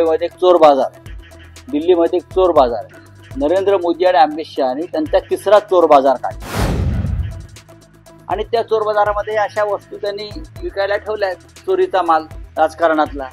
मुंबईमध्ये एक चोर बाजार आहे, दिल्लीमध्ये एक चोर बाजार आहे. नरेंद्र मोदी आणि अमित शहानी त्यांचा तिसरा चोर बाजार काढला आणि त्या चोर बाजारामध्ये अशा वस्तू त्यांनी विकायला ठेवल्या आहेत, चोरीचा माल राजकारणातला.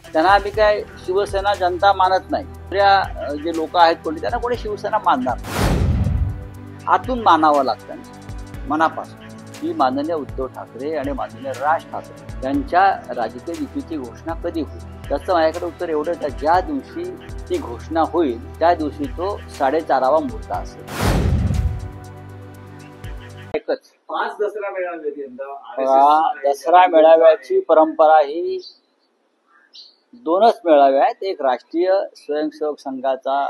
त्यांना आम्ही काय शिवसेना जनता मानत नाही. त्या जे लोक आहेत कोणी त्यांना कोणी शिवसेना मानणार नाही. आतून मानावं लागतं मनापासून की माननीय उद्धव ठाकरे आणि माननीय राज ठाकरे यांच्या राजकीय युतीची घोषणा कधी होईल. त्याचं माझ्याकडे उत्तर एवढंच आहे, ज्या दिवशी ती घोषणा होईल त्या दिवशी तो 4:30वा मुहूर्त असेल. एकच 5 दसरा मेळावे दसरा मेळाव्याची परंपरा ही 2च मेळावे आहेत. एक राष्ट्रीय स्वयंसेवक संघाचा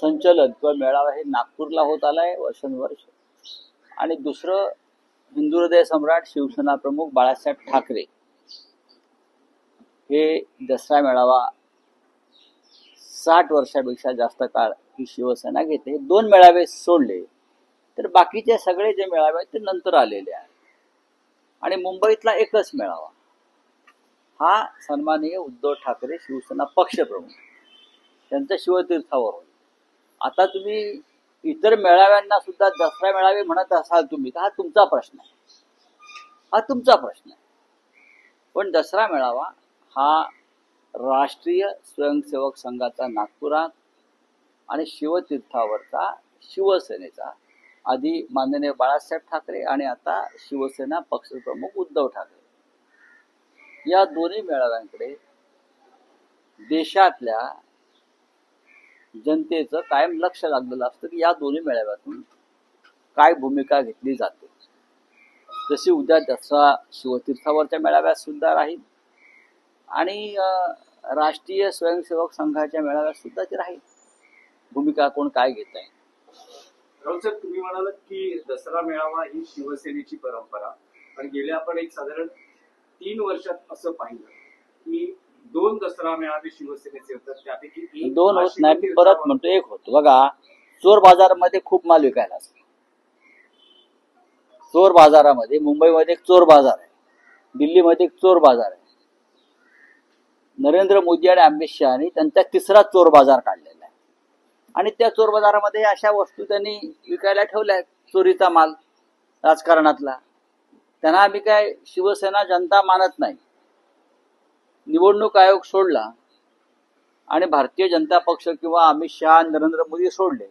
संचलन किंवा मेळावा हे नागपूरला होत आलाय वर्षानुवर्ष, आणि दुसरं हिंदू हृदय सम्राट शिवसेना प्रमुख बाळासाहेब ठाकरे हे दसरा मेळावा 60 वर्षापेक्षा जास्त काळ ही शिवसेना घेते. 2 मेळावे सोडले तर बाकीचे सगळे जे मेळावे आहेत ते नंतर आलेले आहेत. आणि मुंबईतला एकच मेळावा हा सन्माननीय उद्धव ठाकरे शिवसेना पक्षप्रमुख त्यांच्या शिवतीर्थावर होईल. आता तुम्ही इतर मेळाव्यांना सुद्धा दसरा मेळावे म्हणत असाल तुम्ही, तर हा तुमचा प्रश्न आहे, हा तुमचा प्रश्न आहे. पण दसरा मेळावा हा राष्ट्रीय स्वयंसेवक संघाचा नागपुरात आणि शिवतीर्थावरचा शिवसेनेचा, आधी माननीय बाळासाहेब ठाकरे आणि आता शिवसेना पक्षप्रमुख उद्धव ठाकरे, या दोन्ही मेळाव्यांकडे देशातल्या जनतेचं कायम लक्ष लागलेलं असतं की या दोन्ही मेळाव्यातून काय भूमिका घेतली जाते. जशी उद्या दसरा शिवतीर्थावरच्या मेळाव्यात सुद्धा राहील आणि राष्ट्रीय स्वयंसेवक संघाच्या मेळाव्यात सुद्धा ती राहील. भूमिका कोण काय घेत आहे. राहुल साहेब, तुम्ही म्हणालात की दसरा मेळावा ही शिवसेनेची परंपरा, पण गेल्या आपण एक साधारण 3 वर्षात असं पाहिलं की 2 दसरा मेळावे शिवसेनेचे होतात, त्यापैकी 2 होत नाही, मी परत म्हणतो 1 होतो. बघा, चोर बाजारामध्ये खूप माल विकायला असतो. चोर बाजारामध्ये मुंबईमध्ये एक चोर बाजार आहे, दिल्लीमध्ये एक चोर बाजार आहे. नरेंद्र मोदी आणि अमित शहानी त्यांचा तिसरा चोर बाजार काढलेला आहे आणि त्या चोर बाजारामध्ये अशा वस्तू त्यांनी विकायला ठेवल्या आहेत, चोरीचा माल राजकारणातला. त्यांना आम्ही काय शिवसेना जनता मानत नाही. निवडणूक आयोग सोडला आणि भारतीय जनता पक्ष किंवा अमित शहा नरेंद्र मोदी सोडले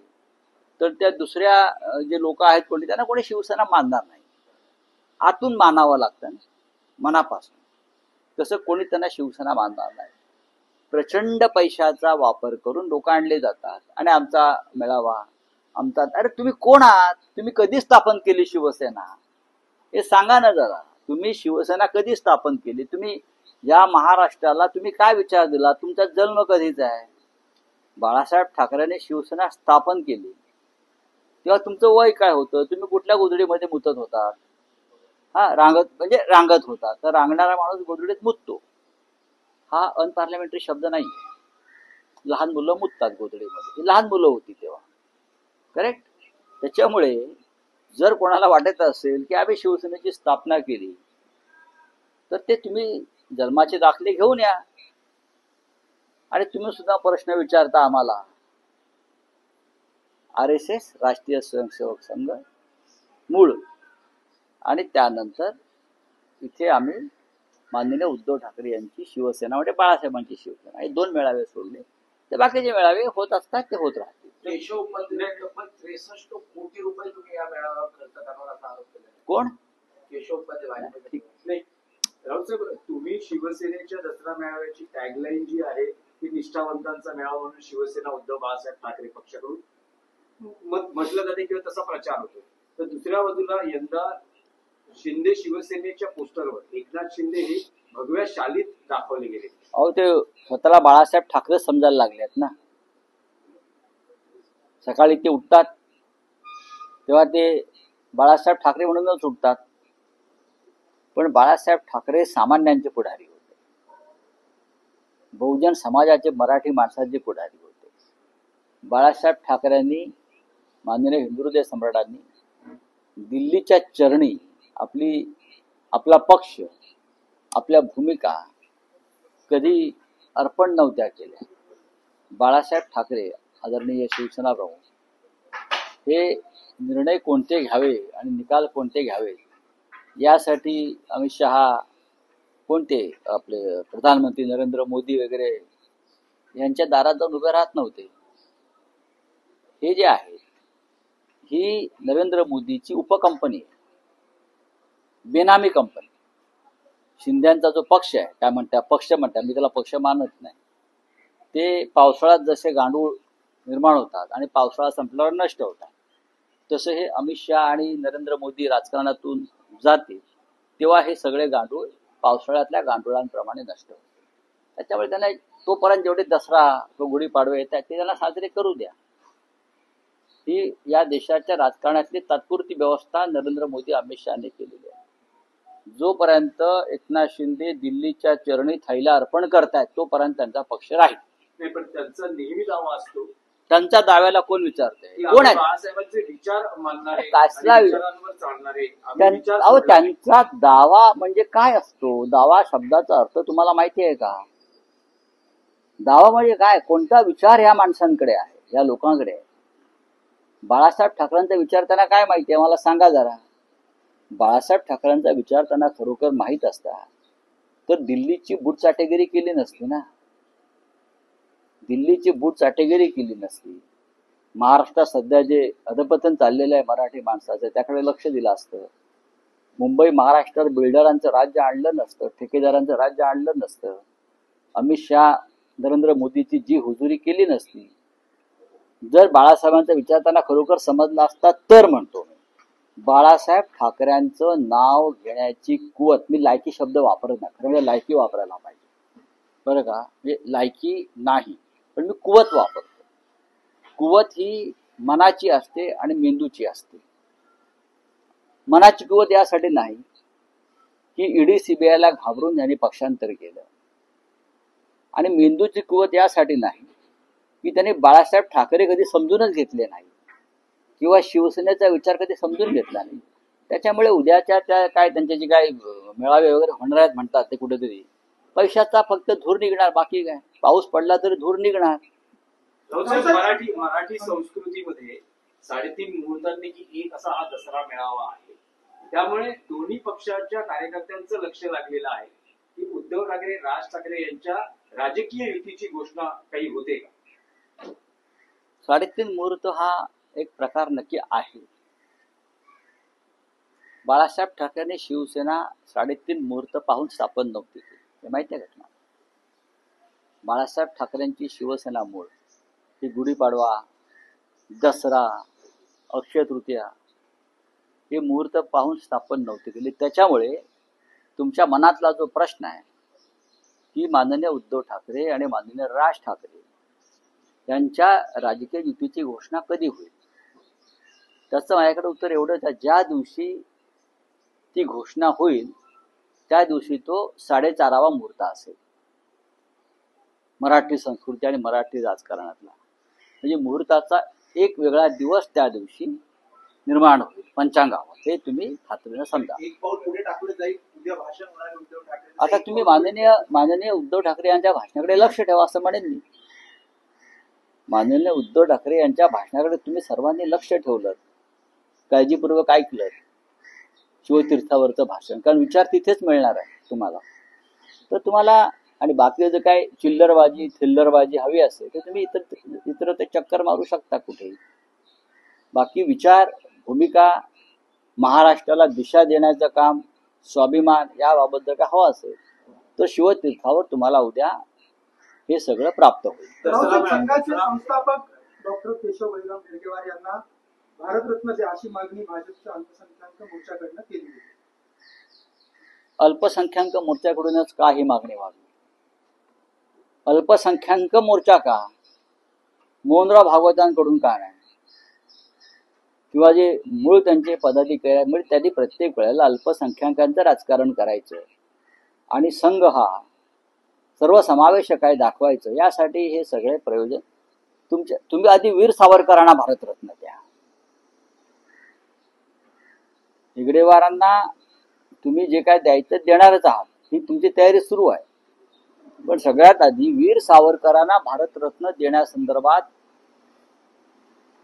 तर त्या दुसऱ्या जे लोक आहेत कोणी त्यांना कोणी शिवसेना मानणार नाही. आतून मानावं लागतं मनापासून. तसं कोणी त्यांना शिवसेना मानणार नाही. प्रचंड पैशाचा वापर करून लोक आणले जातात आणि आमचा मेळावा आमचा. अरे तुम्ही कोण आहात? तुम्ही कधी स्थापन केली शिवसेना हे सांगा ना जरा. तुम्ही शिवसेना कधी स्थापन केली? तुम्ही या महाराष्ट्राला तुम्ही काय विचार दिला? तुमचा जन्म कधीचा आहे? बाळासाहेब ठाकरेंनी शिवसेना स्थापन केली तेव्हा तुमचं वय काय होतं? तुम्ही कुठल्या गोधडीमध्ये मुतत होता? रांगत होता. तर रांगणारा माणूस गोधडीत मुततो, हा अनपार्लमेंटरी शब्द नाही. लहान मुलं मुततात गोधडीमध्ये, लहान मुलं होती तेव्हा, करेक्ट. त्याच्यामुळे जर कोणाला वाटत असेल की आम्ही शिवसेनेची स्थापना केली तर ते तुम्ही जन्माचे दाखले घेऊन या. आणि तुम्ही सुद्धा प्रश्न विचारता आम्हाला. RSS राष्ट्रीय स्वयंसेवक संघ मूळ, आणि त्यानंतर इथे आम्ही माननीय उद्धव ठाकरे यांची शिवसेना म्हणजे बाळासाहेबांची शिवसेना, हे 2 मेळावे सोडले तर बाकीचे मेळावे होत असतात, ते होत राहतील. केशव उपाध्याय 63 कोटी रुपये तुम्ही या मेळाव्यावर खर्च करणार असा आरोप केला. कोण? केशव उपाध्याय. नाही राहुल साहेब, तुम्ही शिवसेनेच्या दसरा मेळाव्याची टॅगलाईन जी आहे ती निष्ठावंतांचा मेळावा म्हणून शिवसेना उद्धव बाळासाहेब ठाकरे पक्षाकडून म्हटलं जाते किंवा तसा प्रचार होतो. तर दुसऱ्या बाजूला यंदा शिंदे शिवसेनेच्या पोस्टरवर एकनाथ शिंदे हे भगव्या शालीत दाखवले गेले. अहो, ते स्वतःला बाळासाहेब ठाकरे समजायला लागलेत ना. सकाळी ते उठतात तेव्हा ते बाळासाहेब ठाकरे म्हणूनच उठतात. पण बाळासाहेब ठाकरे सामान्यांचे पुढारी होते, बहुजन समाजाचे, मराठी माणसाचे पुढारी होते. बाळासाहेब ठाकरेंनी, माननीय हिंदू हृदय सम्राटांनी दिल्लीच्या चरणी आपला पक्ष, आपल्या भूमिका कधी अर्पण नव्हत्या केल्या. बाळासाहेब ठाकरे आदरणीय शिवसेना प्रमुख हे निर्णय कोणते घ्यावे आणि निकाल कोणते घ्यावे यासाठी अमित शहा कोणते आपले प्रधानमंत्री नरेंद्र मोदी वगैरे यांच्या दारात जाऊन उभे राहत नव्हते. हे जे आहे ही नरेंद्र मोदीची उपकंपनी आहे, बेनामी कंपनी. शिंद्यांचा जो पक्ष आहे, काय म्हणतात पक्ष म्हणतात, मी त्याला पक्ष मानत नाही, ते पावसाळ्यात जसे गांडूळ निर्माण होतात आणि पावसाळा संपल्यावर नष्ट होतात, तसं हे अमित शहा आणि नरेंद्र मोदी राजकारणातून जातील तेव्हा हे सगळे गांडूळ पावसाळ्यातल्या गांडुळांप्रमाणे नष्ट होतात. त्याच्यामुळे त्यांना तोपर्यंत जेवढे दसरा व गुढीपाडवे येतात ते त्यांना साजरे करू द्या. ही या देशाच्या राजकारणातली तात्पुरती व्यवस्था नरेंद्र मोदी अमित शहाने केलेली आहे. जोपर्यंत एकनाथ शिंदे दिल्लीच्या चरणी थैला अर्पण करतायत तोपर्यंत त्यांचा पक्ष राहील. नाही, पण त्यांचा नेहमी दावा असतो त्यांच्या दाव्याला कोण विचारतंय? की कोण आहे? बाळासाहेबांचे विचार मानणारे कसला आणि विचारांवर चालणारे आम्ही विचार अहो, सोडले नाही. त्यांचा दावा म्हणजे काय असतो? दावा शब्दाचा अर्थ तुम्हाला माहिती आहे का? दावा म्हणजे काय? कोणता विचार ह्या माणसांकडे आहे, या लोकांकडे आहे? बाळासाहेब ठाकरेंचा विचार त्यांना काय माहिती आहे मला सांगा जरा. बाळासाहेब ठाकरेंचा विचार त्यांना खरोखर माहीत असता तर दिल्लीची बूटचाटेगिरी केली नसती ना. दिल्लीची बूटचाटेगिरी केली नसती. महाराष्ट्रात सध्या जे अधपतन चाललेलं आहे मराठी माणसाचं त्याकडे लक्ष दिलं असतं. मुंबई महाराष्ट्रात बिल्डरांचं राज्य आणलं नसतं, ठेकेदारांचं राज्य आणलं नसतं. अमित शहा नरेंद्र मोदीची जी हुजुरी केली नसती. जर बाळासाहेबांचा विचार त्यांना खरोखर समजला असता तर म्हणतो मी, बाळासाहेब ठाकरेंचं नाव घेण्याची कुवत, मी लायकी शब्द वापरत नाही, खरं म्हणजे लायकी वापरायला पाहिजे बरं का, म्हणजे लायकी नाही पण मी कुवत वापरतो. कुवत ही मनाची असते आणि मेंदूची असते. मनाची कुवत यासाठी नाही की ईडी सीबीआयला घाबरून यांनी पक्षांतर केलं, आणि मेंदूची कुवत यासाठी नाही की त्यांनी बाळासाहेब ठाकरे कधी समजूनच घेतले नाही किंवा शिवसेनेचा विचार कधी समजून घेतला नाही. त्याच्यामुळे उद्याच्या त्या काय त्यांचे जे काय मेळावे वगैरे होणार आहेत म्हणतात ते कुठेतरी पैशाचा फक्त धूर निघणार, बाकी काय. पाऊस पडला तरी धूर निघणार. मराठी संस्कृतीमध्ये 3.5 मुहूर्तांपैकी एक असा हा दसरा मेळावा आहे. त्यामुळे दोन्ही पक्षाच्या कार्यकर्त्यांचं लक्ष लागलेलं आहे की उद्धव ठाकरे राज ठाकरे यांच्या राजकीय युतीची घोषणा काही होते का? 3.5 मुहूर्त हा एक प्रकार नक्की आहे. बाळासाहेब ठाकरेंनी शिवसेना 3.5 मुहूर्त पाहून स्थापन नव्हती केली, हे माहिती आहे का तुम्हाला? बाळासाहेब ठाकरेंची शिवसेना मूळ ही गुढीपाडवा, दसरा, अक्षय तृतीया हे मुहूर्त पाहून स्थापन नव्हती केली. त्याच्यामुळे तुमच्या मनातला जो प्रश्न आहे की माननीय उद्धव ठाकरे आणि माननीय राज ठाकरे यांच्या राजकीय युतीची घोषणा कधी होईल, त्याचं माझ्याकडे उत्तर एवढंच आहे, ज्या दिवशी ती घोषणा होईल त्या दिवशी तो 4:30वा मुहूर्त असेल मराठी संस्कृती आणि मराठी राजकारणातला. म्हणजे मुहूर्ताचा एक वेगळा दिवस त्या दिवशी निर्माण होईल पंचांगावर, हे तुम्ही खात्रीनं समजा. एक पाऊल पुढे टाकलं जाईल. उद्या भाषण होणार आहे उद्धव ठाकरे. आता तुम्ही माननीय उद्धव ठाकरे यांच्या भाषणाकडे लक्ष ठेवा असं म्हणेन मी. माननीय उद्धव ठाकरे यांच्या भाषणाकडे तुम्ही सर्वांनी लक्ष ठेवलं, काळजीपूर्वक ऐकलं शिवतीर्थावरचं भाषण, कारण विचार तिथेच मिळणार आहे तुम्हाला. तर तुम्हाला आणि बाकी जर काय चिल्लरबाजी थिल्लरबाजी हवी असेल तर तुम्ही इतर ते चक्कर मारू शकता कुठेही. बाकी विचार, भूमिका, महाराष्ट्राला दिशा देण्याचं काम, स्वाभिमान याबाबत जर का हवं असेल तर शिवतीर्थावर तुम्हाला उद्या हे सगळं प्राप्त होईल. संघाचे संस्थापक डॉक्टर केशव बळीराम हेडगेवार यांना भारतरत्नाची अशी मागणी भाजपच्या अल्पसंख्याक मोर्चाकडनं केली आहे. अल्पसंख्याक मोर्चाकडूनच का ही मागणी व्हावी? अल्पसंख्याक मोर्चा का? मोहनराव भागवतांकडून का नाही? किंवा जे मूळ त्यांचे पदाधिकारी आहेत म्हणजे त्यांनी प्रत्येक वेळेला अल्पसंख्याकांचं राजकारण करायचं आणि संघ हा सर्वसमावेशक आहे दाखवायचं, यासाठी हे सगळे प्रयोजन तुम्ही आधी वीर सावरकरांना भारतरत्न द्या, हेगडेवारांना तुम्ही जे काय द्यायचं देणारच आहात, ही तुमची तयारी सुरू आहे. पण सगळ्यात आधी वीर सावरकरांना भारतरत्न देण्यासंदर्भात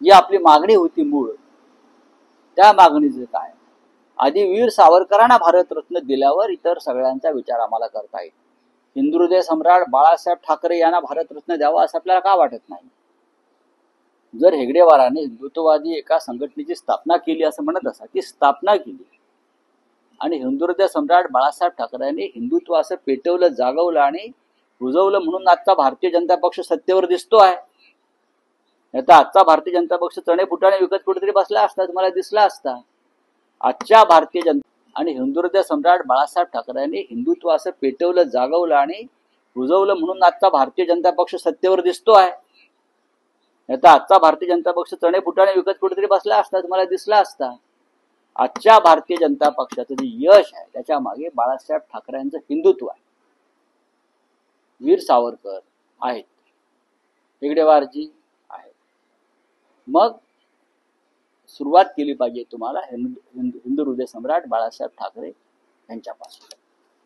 जी आपली मागणी होती मूळ, त्या मागणीचं काय? आधी वीर सावरकरांना भारतरत्न दिल्यावर इतर सगळ्यांचा विचार आम्हाला करता येईल. हिंदुहृदय सम्राट बाळासाहेब ठाकरे यांना भारतरत्न द्यावा असं आपल्याला का वाटत नाही? जर हेगडेवाराने हिंदुत्ववादी एका संघटनेची स्थापना केली असं म्हणत असा, ती स्थापना केली आणि हिंदुहृदय सम्राट बाळासाहेब ठाकरेंनी हिंदुत्व असं पेटवलं, जागवलं आणि रुजवलं म्हणून आजचा भारतीय जनता पक्ष सत्तेवर दिसतो आहे. आता आजचा भारतीय जनता पक्ष चणे फुटाने विकत कुठेतरी बसला असता, तुम्हाला दिसला असता. आजच्या भारतीय जनता आणि हिंदुहृदय सम्राट बाळासाहेब ठाकरेंनी हिंदुत्व असं पेटवलं, जागवलं आणि रुजवलं म्हणून आजचा भारतीय जनता पक्ष सत्तेवर दिसतो आहे. आता आजचा भारतीय जनता पक्ष चणे फुटाने विकत कुठेतरी बसला असता, तुम्हाला दिसला असता. आजच्या भारतीय जनता पक्षाचं जे यश आहे त्याच्या मागे बाळासाहेब ठाकरेंचं हिंदुत्व आहे. वीर सावरकर आहेत, हेगडेवारजी आहेत. मग सुरुवात केली पाहिजे तुम्हाला हिंदू हृदय सम्राट बाळासाहेब ठाकरे यांच्यापासून.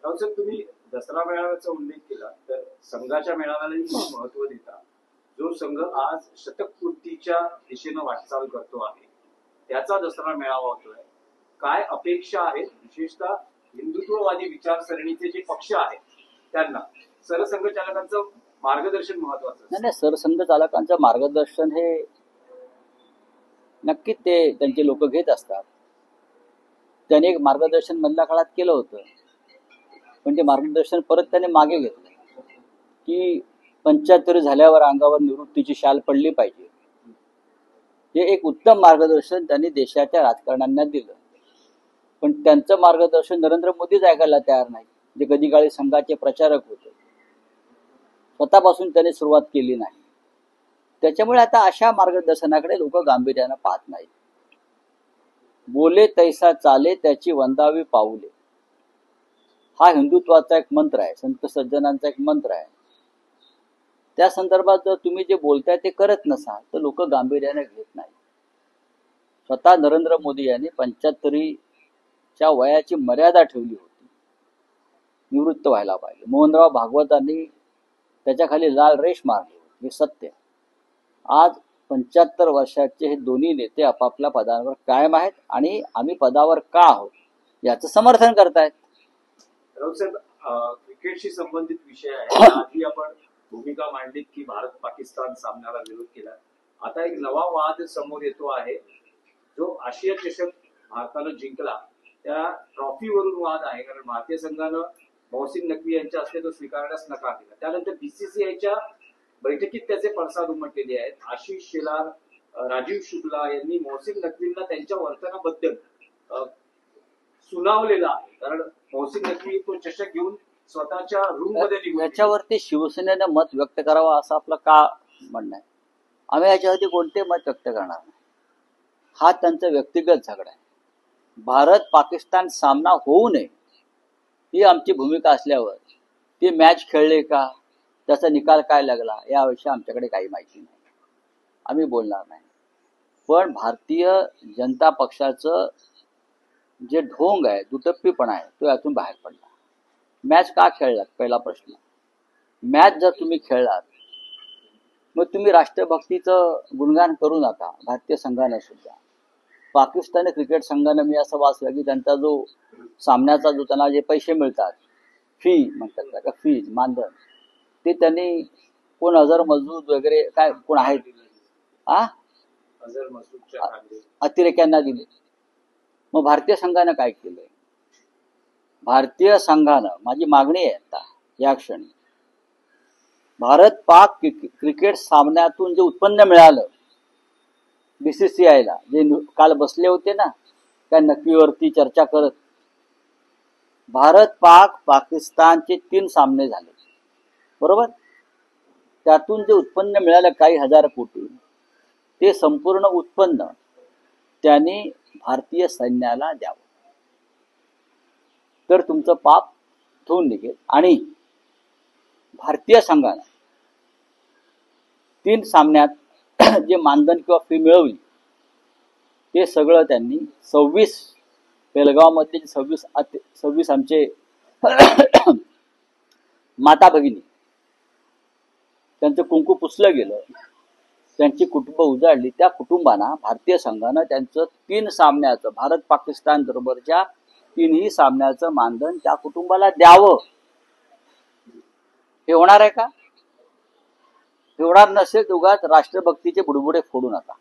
राऊत साहेब, तुम्ही दसरा मेळाव्याचा उल्लेख केला, तर संघाच्या मेळाव्यालाही खूप महत्व देता. जो संघ आज शतकपूर्तीच्या दिशेनं वाटचाल करतो आहे, त्याचा दसरा मेळावा होतोय. काय अपेक्षा आहेत, विशेषतः हिंदुत्ववादी विचारसरणीचे जे पक्ष आहेत त्यांना सरसंघचालकांचं मार्गदर्शन महत्वाचं? नाही, सरसंघचालकांचं मार्गदर्शन हे नक्कीच ते त्यांचे लोक घेत असतात. त्यांनी एक मार्गदर्शन मधल्या काळात केलं होतं, पण ते मार्गदर्शन परत त्याने मागे घेतलं की 75 झाल्यावर अंगावर निवृत्तीची शाल पडली पाहिजे. हे एक उत्तम मार्गदर्शन त्यांनी देशाच्या राजकारण्यांना दिलं. पण त्यांचं मार्गदर्शन नरेंद्र मोदीच ऐकायला तयार नाही, जे कधी काळी संघाचे प्रचारक होते. स्वतःपासून त्यांनी सुरुवात केली नाही. त्याच्यामुळे आता अशा मार्गदर्शनाकडे लोक गांभीर्यानं पाहत नाहीत. बोले तैसा चाले त्याची वंदावी पाऊले, हा हिंदुत्वाचा एक मंत्र आहे, संत सज्जनांचा एक मंत्र आहे. त्या संदर्भात जर तुम्ही जे बोलताय ते करत नसाल तर लोक गांभीर्याने घेत नाही. स्वतः नरेंद्र मोदी यांनी 75च्या वयाची मर्यादा ठेवली होती, निवृत्त व्हायला पाहिजे. मोहनराव भागवतांनी त्याच्याखाली लाल रेष मारली होती, हे सत्य. आज 75 वर्षाचे हे दोन्ही नेते आपापल्या पदांवर कायम आहेत आणि आम्ही पदावर का आहोत याचं समर्थन करतायत. राऊत साहेब, क्रिकेटशी संबंधित विषय आहे. आधी आपण भूमिका मांडलीत की भारत पाकिस्तान सामन्याला विरोध केला. आता एक नवा वाद समोर येतो आहे, जो आशिया चषक भारतानं जिंकला त्या ट्रॉफीवरून वाद आहे. कारण भारतीय संघानं मोहसिन नकवी यांच्या हस्ते तो स्वीकारण्यास नकार दिला. त्यानंतर बीसीसीआयच्या बैठकीत त्याचे पडसाद उमटलेले आहेत. आशिष शेलार, राजीव शुक्ला यांनी मोहसिन नकवींना त्यांच्या वर्तनाबद्दल सुनावलेलं आहे. कारण मोहसिन नकवी तो चषक घेऊन स्वतःच्या रूम मध्ये निघून याच्यावरती शिवसेनेनं मत व्यक्त करावं असं आपलं का म्हणणं आहे? आम्ही याच्यावरती कोणते मत व्यक्त करणार नाही. हा त्यांचा व्यक्तिगत झगडा आहे. भारत पाकिस्तान सामना होऊ नये ही आमची भूमिका असल्यावर ते मॅच खेळले का, त्याचा निकाल काय लागला याविषयी आमच्याकडे काही माहिती नाही, आम्ही बोलणार नाही. पण भारतीय जनता पक्षाचं जे ढोंग आहे, दुटप्पीपणा आहे, तो यातून बाहेर पडला. मॅच का खेळलात पहिला प्रश्न. मॅच जर तुम्ही खेळलात मग तुम्ही राष्ट्रभक्तीचं गुणगान करू नका. भारतीय संघाने सुद्धा, पाकिस्तानी क्रिकेट संघाने मी असं वाचलं की त्यांचा जो सामन्याचा जो त्यांना जे पैसे मिळतात, फी म्हणतात का, फीज मानधन, ते त्यांनी कोण अझर मसूद वगैरे काय कोण आहेत अझर मसूदच्या अतिरेक्यांना दिले. मग भारतीय संघानं काय केलंय? भारतीय संघानं, माझी मागणी आहे आता या क्षणी, भारत पाक क्रिकेट सामन्यातून जे उत्पन्न मिळालं बीसीसीआयला, जे काल बसले होते ना त्या नकवीवरती चर्चा करत, भारत पाकिस्तानचे 3 सामने झाले बरोबर, त्यातून जे उत्पन्न मिळालं काही हजार कोटी, ते संपूर्ण उत्पन्न त्यांनी भारतीय सैन्याला द्यावं, तर तुमचं पाप धुवून निघेल. आणि भारतीय संघानं 3 सामन्यात जे मानधन किंवा फी मिळवली ते सगळं त्यांनी 26 बेलगाव मध्ये 26 आमचे माता भगिनी त्यांचं कुंकू पुसलं गेलं, त्यांची कुटुंब उजाडली. त्या कुटुंबांना भारतीय संघानं त्यांचं 3 सामन्याचं भारत पाकिस्तान बरोबरच्या 3ही सामन्याचं मानधन त्या कुटुंबाला द्यावं. हे होणार आहे का? हे होणार नसेल उगाच राष्ट्रभक्तीचे बुडबुडे फोडू नका,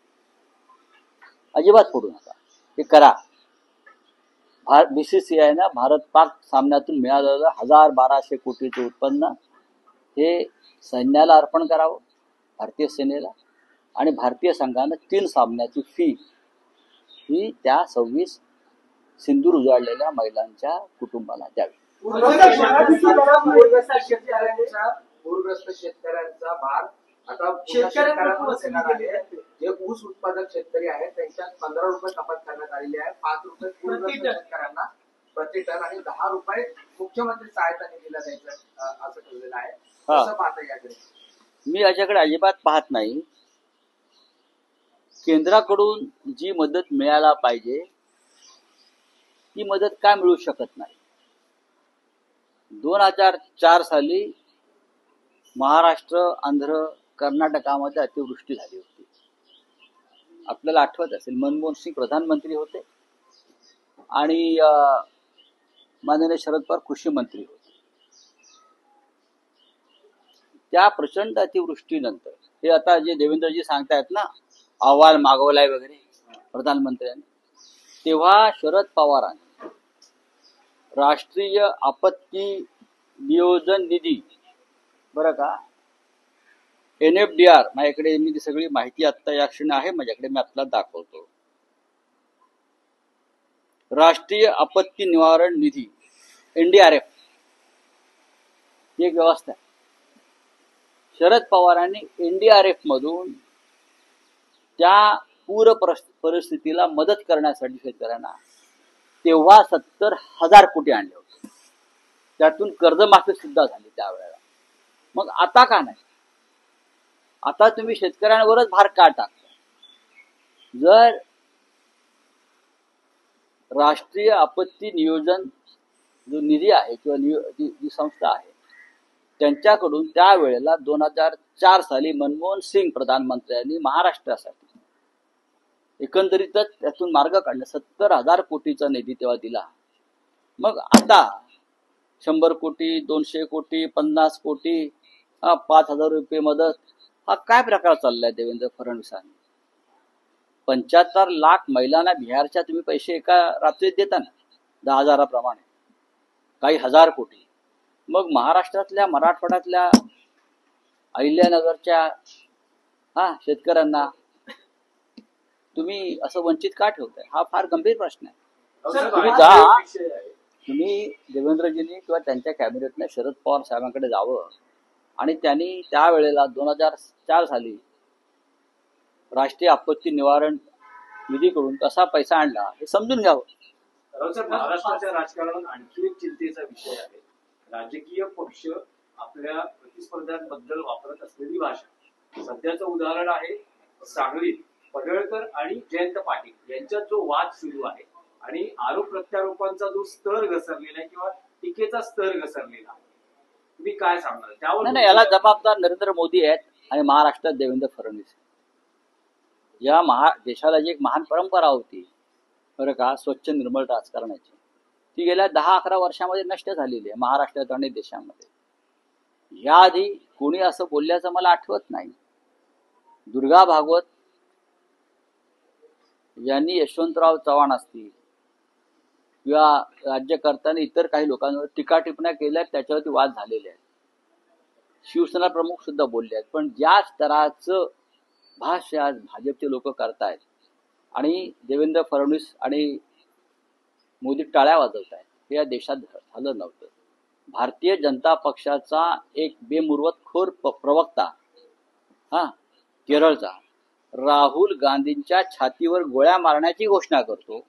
अजिबात फोडू नका. हे करा. BCCIनं भारत पाक सामन्यातून मिळालेलं 1200 कोटीचं उत्पन्न हे सैन्याला अर्पण करावं, भारतीय सेनेला. आणि भारतीय संघानं 3 सामन्याची फी ही त्या 26 सिंदूर उजाडलेल्या महिलांच्या कुटुंबाला द्यावी. पूरग्रस्त शेतकऱ्यांचा भार आता शेतकऱ्यांवरच येणार आहे. जे ऊस उत्पादक शेतकरी आहेत त्यांच्यात 15 रुपये कपात करण्यात आलेली आहे. 5 रुपये पूरग्रस्त शेतकऱ्यांना प्रति टन आणि 10 रुपये मुख्यमंत्री सहायता निधीला द्यायचं असं ठरलेलं आहे. कसं पाहता याकडे? मी याच्याकडे अजिबात पाहत नाही. केंद्राकडून जी मदत मिळायला पाहिजे ती मदत काय मिळू शकत नाही. 2004 साली महाराष्ट्र, आंध्र, कर्नाटकामध्ये अतिवृष्टी झाली होती. आपल्याला आठवत असेल, मनमोहन सिंग प्रधानमंत्री होते आणि माननीय शरद पवार कृषी मंत्री होते. त्या प्रचंड अतिवृष्टीनंतर हे आता जे देवेंद्रजी सांगतायत ना, अहवाल मागवलाय वगैरे प्रधानमंत्र्यांनी, तेव्हा शरद पवारांनी राष्ट्रीय आपत्ती नियोजन निधी, बरं का, NFDR, माझ्याकडे मी ती सगळी माहिती आता या क्षणी आहे माझ्याकडे, मी आपल्याला दाखवतो. राष्ट्रीय आपत्ती निवारण निधी NDRF ही एक व्यवस्था आहे. शरद पवारांनी NDRF मधून त्या पूर परिस्थितीला मदत करण्यासाठी शेतकऱ्यांना तेव्हा 70,000 कोटी आणले होते. त्यातून कर्जमाफी सुद्धा झाली त्यावेळेला. मग आता का नाही? आता तुम्ही शेतकऱ्यांवरच भार का टाकता? जर राष्ट्रीय आपत्ती नियोजन जो निधी आहे किंवा जी संस्था आहे त्यांच्याकडून त्यावेळेला 2004 साली मनमोहन सिंग प्रधानमंत्र्यांनी महाराष्ट्रासाठी एकंदरीतच त्यातून मार्ग काढला. 70,000 कोटीचा निधी तेव्हा दिला. मग आता 100 कोटी, 200 कोटी, 50 कोटी, 5,000 रुपये मदत, हा काय प्रकार चाललाय देवेंद्र फडणवीसांनी? 75 लाख महिलांना बिहारच्या तुम्ही पैसे एका रात्रीत देता ना, 10,000 प्रमाणे, काही 1000 कोटी. मग महाराष्ट्रातल्या, मराठवाड्यातल्या, अहिल्यानगरच्या शेतकऱ्यांना तुम्ही असं वंचित का ठेवताय? हा फार गंभीर प्रश्न आहे. तुम्ही जा, तुम्ही देवेंद्रजींनी किंवा त्यांच्या कॅबिनेटने शरद पवार साहेबांकडे जावं आणि त्यांनी त्यावेळेला 2004 साली राष्ट्रीय आपत्ती निवारण निधीकडून कसा पैसा आणला हे समजून घ्यावं. महाराष्ट्राच्या राजकारणात आणखी एक चिंतेचा विषय आहे. राजकीय पक्ष आपल्या प्रतिस्पर्ध्यांबद्दल वापरत असलेली भाषा. सध्याचं उदाहरण आहे सांगलीत पडळकर आणि जयंत पाटील यांच्यात जो वाद सुरू आहे आणि आरोप प्रत्यारोपांचा जो स्तर घसरलेला आहे किंवा टीकेचा स्तर घसरलेला आहे, तुम्ही काय सांगणार त्यावर? नाही, याला जबाबदार नरेंद्र मोदी आहेत आणि महाराष्ट्रात देवेंद्र फडणवीस. या देशाला जी एक महान परंपरा होती, बरं का, स्वच्छ निर्मळ राजकारणाची, ती गेल्या 10-11 वर्षामध्ये नष्ट झालेली आहे महाराष्ट्रात आणि देशामध्ये. याआधी कोणी असं बोलल्याचं मला आठवत नाही. दुर्गा भागवत यांनी यशवंतराव चव्हाण असतील किंवा राज्यकर्त्यांनी इतर काही लोकांवर टीका टिप्पण्या केल्या, त्याच्यावरती वाद झालेले आहेत. शिवसेना प्रमुख सुद्धा बोलले आहेत. पण ज्या स्तराचं भाष्य आज भाजपचे लोक करतायत आणि देवेंद्र फडणवीस आणि मोदी टाळ्या वाजवत आहेत, हे या देशात झालं नव्हतं. भारतीय जनता पक्षाचा एक बेमुरवतखोर प्रवक्ता केरळचा राहुल गांधींच्या छातीवर गोळ्या मारण्याची घोषणा करतो.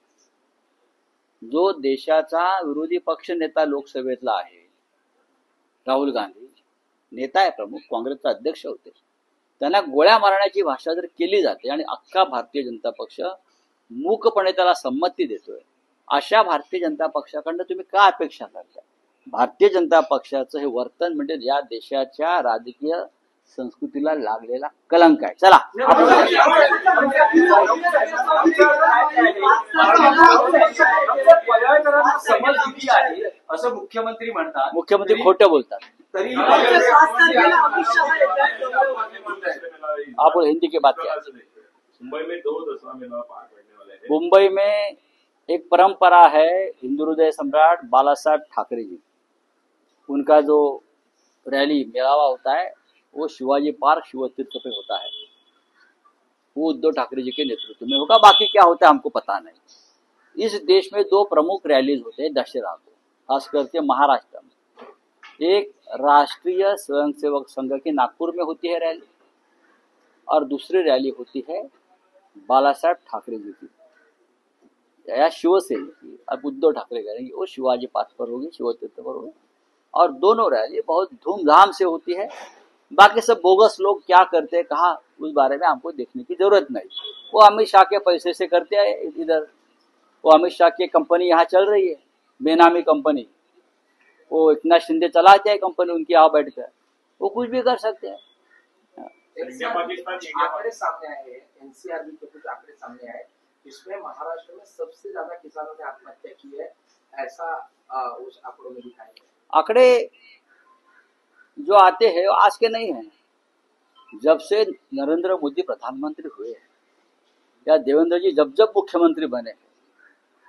जो देशाचा विरोधी पक्ष नेता लोकसभेतला आहे, राहुल गांधी नेता आहे, प्रमुख काँग्रेसचा अध्यक्ष होते, त्यांना गोळ्या मारण्याची भाषा जर केली जाते आणि अख्खा भारतीय जनता पक्ष मूकपणे त्याला संमती देतोय, अशा भारतीय जनता पक्षाकडनं तुम्ही का अपेक्षा करता? भारतीय जनता पक्षाचं हे वर्तन म्हणजे या देशाच्या राजकीय संस्कृतीला लागलेला कलंक आहे. चला पडळकरांना समज दिली आहे असं मुख्यमंत्री म्हणतात. मुख्यमंत्री खोटं बोलतात. तरी आप लोग हिंदी की बात करें. मुंबई में 2 दसरा मेला पार पड़ने वाले हैं. मुंबई में एक परंपरा है, हिंदू हृदय सम्राट बाला साहब ठाकरे जी, उनका जो रैली मेलावा होता है वो शिवाजी पार्क शिवतीर्थ पे होता है. वो उद्धव ठाकरे जी के नेतृत्व में होगा. बाकी क्या होता है हमको पता नहीं. इस देश में 2 प्रमुख रैलीज होते हैं दशहरा को, खास करके महाराष्ट्र में. एक राष्ट्रीय स्वयंसेवक संघ की नागपुर में होती है रैली, और दूसरी रैली होती है बाला साहब ठाकरे जी की या शिवसेना की. अब उद्धव ठाकरे करेंगे वो शिवाजी पार्क पर होगी, शिवतीर्थ पर होगी, और दोनों रैली बहुत धूमधाम से होती है. बाकी सब बोगस लोग क्या करते हैं कहा उस बारे में हमको देखने की जरूरत नहीं. वो अमित शाह के पैसे से करते हैं इधर. वो अमित शाह की कंपनी यहाँ चल रही है, बेनामी कंपनी. वो इतना शिंदे चलाते हैं कंपनी उनकी, यहाँ बैठ कर वो कुछ भी कर सकते हैं. आंकड़े सामने आए हैं, एनसीआरबी के कुछ आंकड़े सामने आए, इसमें महाराष्ट्र में सबसे ज्यादा किसानों ने आत्महत्या की है, ऐसा उस आंकड़ों में दिखाया है. आंकड़े जो आते हैं वो आज के नहीं हैं. जब से नरेंद्र मोदी प्रधानमंत्री हुए या देवेंद्र जी जब जब मुख्यमंत्री बने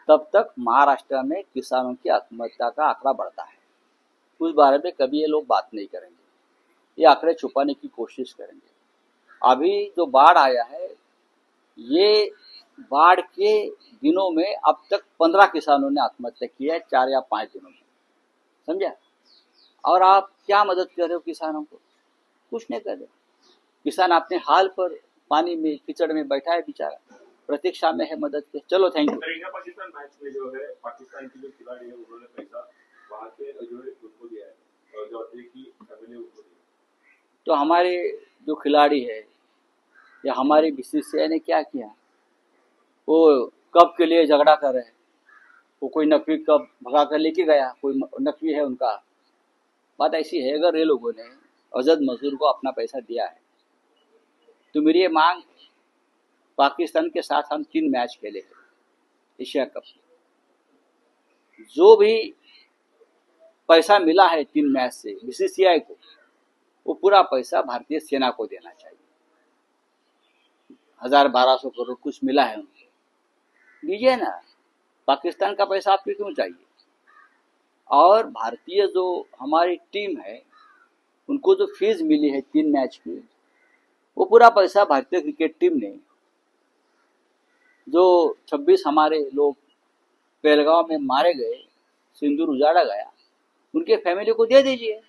तब तक महाराष्ट्र में किसानों की आत्महत्या का आंकड़ा बढ़ता है. उस बारे में कभी ये लोग बात नहीं करेंगे, ये आंकड़े छुपाने की कोशिश करेंगे. अभी जो बाढ़ आया है, ये बाढ़ के दिनों में अब तक 15 किसानों ने आत्महत्या की है, 4 या 5 दिनों में. समझा? और आप क्या मदद कर रहे हो किसानों को? कुछ नहीं कर रहे. किसान अपने हाल पर पानी में कीचड़ में बैठा है बेचारा, प्रतीक्षा में है मदद के. चलो thank you. India Pakistan match में जो है पाकिस्तान की जो खिलाड़ी है उन्होंने पैसा वहां के जो है उसको दिया है, और जो की फैमिली उनको दिया. तो हमारे जो खिलाड़ी है या हमारी बीसीसीआई ने क्या किया? वो कप के लिए झगड़ा कर रहे हैं. वो कोई नकवी कप भगा कर लेके गया, कोई नकवी है उनका. बात ऐसी है, अगर ये लोगों ने अजद मजदूर को अपना पैसा दिया है तो मेरी ये मांग, पाकिस्तान के साथ हम 3 मैच खेले हैं एशिया कप में. जो भी पैसा मिला है 3 मैच से बीसीसीआई को, वो पूरा पैसा भारतीय सेना को देना चाहिए. 1000-1200 करोड़ कुछ मिला है उनको, दीजिए ना. पाकिस्तान का पैसा आपको क्यों चाहिए? और भारतीय जो हमारी टीम है उनको जो फीस मिली है 3 मैच की, वो पूरा पैसा भारतीय क्रिकेट टीम ने, जो 26 हमारे लोग पहलगांव में मारे गए, सिंदूर उजाड़ा गया, उनके फैमिली को दे दीजिए.